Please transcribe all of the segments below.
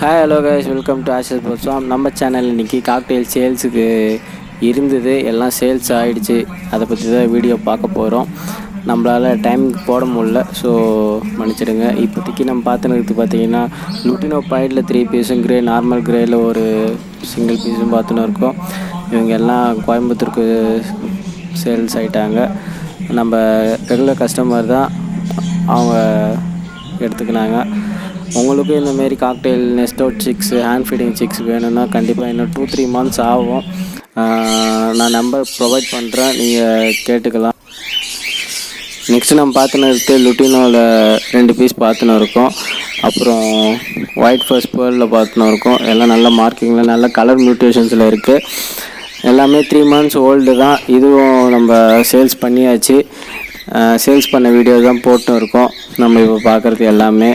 Hi hello guys, welcome to Ash's birds farm. நம்ம சேனல் இன்றைக்கி காக்டெயில் சேல்ஸுக்கு இருந்தது, எல்லாம் சேல்ஸ் ஆகிடுச்சு. அதை பற்றி தான் வீடியோ பார்க்க போகிறோம். நம்மளால் டைமுக்கு போட முடியல, ஸோ மன்னிச்சிடுங்க. இப்போதைக்கு நம்ம பார்த்துன்னு பார்த்தீங்கன்னா லுட்டினோ பாயிண்டில் 3 பீஸும், கிரே நார்மல் கிரேயில் ஒரு சிங்கிள் பீஸும் பார்த்துன்னு இருக்கோம். இவங்க எல்லாம் கோயம்புத்தூருக்கு சேல்ஸ் ஆகிட்டாங்க. நம்ம ரெகுலர் கஸ்டமர் தான், அவங்க எடுத்துக்கினாங்க. உங்களுக்கு இந்தமாரி cocktail next out six, hand feeding six வேணும்னா கண்டிப்பாக இன்னும் 2-3 months ஆகும். நான் நம்பர் ப்ரொவைட் பண்ணுறேன், நீங்கள் கேட்டுக்கலாம். நெக்ஸ்ட்டு நம்ம பார்த்துன்னு லுட்டினோவில் 2 பீஸ் பார்த்துன்னு இருக்கோம். அப்புறம் ஒயிட் ஃபர்ஸ்ட் பேர்லில் பார்த்துன்னு இருக்கோம். எல்லாம் நல்ல மார்க்கிங்கில் நல்ல கலர் மியூட்டேஷன்ஸில் இருக்குது. எல்லாமே 3 months ஓல்டு தான். இதுவும் நம்ம சேல்ஸ் பண்ணியாச்சு. சேல்ஸ் பண்ண வீடியோ தான் போட்டுன்னு இருக்கோம். நம்ம இப்போ பார்க்குறது எல்லாமே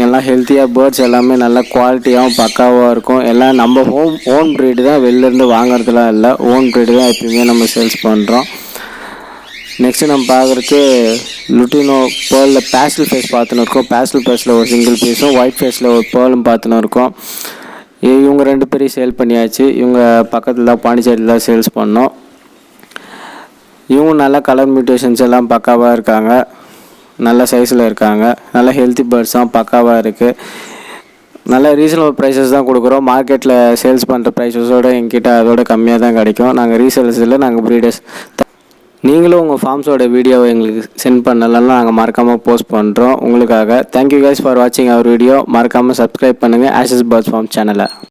எல்லாம் ஹெல்த்தியாக பேர்ட்ஸ், எல்லாமே நல்ல குவாலிட்டியாகவும் பக்காவாக இருக்கும். எல்லாம் நம்ம ஓன் ப்ரீடு தான், வெளிலேருந்து வாங்குறதுலாம் இல்லை. ஓன் ப்ரீடு தான் எப்பயுமே நம்ம சேல்ஸ் பண்ணுறோம். நெக்ஸ்ட்டு நம்ம பார்க்குறது லுட்டினோ பேர்லில் பேஸ்டல் ஃபேஸ் பார்த்துன்னு இருக்கோம். பேஸ்டல் ஃபேஸில் ஒரு சிங்கிள் பீஸும், ஒயிட் ஃபேஸில் ஒரு பேர்லும் பார்த்துன்னு இருக்கோம். இவங்க 2 பேரையும் சேல் பண்ணியாச்சு. இவங்க பக்கத்தில் தான் பாண்டிச்சேரியில் தான் சேல்ஸ் பண்ணோம். இவங்க நல்ல கலர் மியூட்டேஷன்ஸ் எல்லாம் பக்காவாக இருக்காங்க, நல்ல சைஸில் இருக்காங்க. நல்ல ஹெல்த்தி பேர்ட்ஸ் தான், பக்காவாக இருக்குது. நல்ல ரீசனபிள் ப்ரைஸஸ் தான் கொடுக்குறோம். மார்க்கெட்டில் சேல்ஸ் பண்ணுற ப்ரைஸஸோடு எங்கிட்ட அதோட கம்மியாக தான் கிடைக்கும். நாங்கள் ரீசேல்ஸ் இல்லை, நாங்கள் ப்ரீடர்ஸ். நீங்களும் உங்கள் ஃபார்ம்ஸோட வீடியோவை எங்களுக்கு சென்ட் பண்ணலாம், நாங்கள் மறக்காமல் போஸ்ட் பண்ணுறோம் உங்களுக்காக. தேங்க்யூ கைஸ் ஃபார் வாட்சிங் அவர் வீடியோ. மறக்காமல் சப்ஸ்கிரைப் பண்ணுங்கள் ஆஷஸ் பர்ட்ஸ் ஃபார்ம் சேனலை.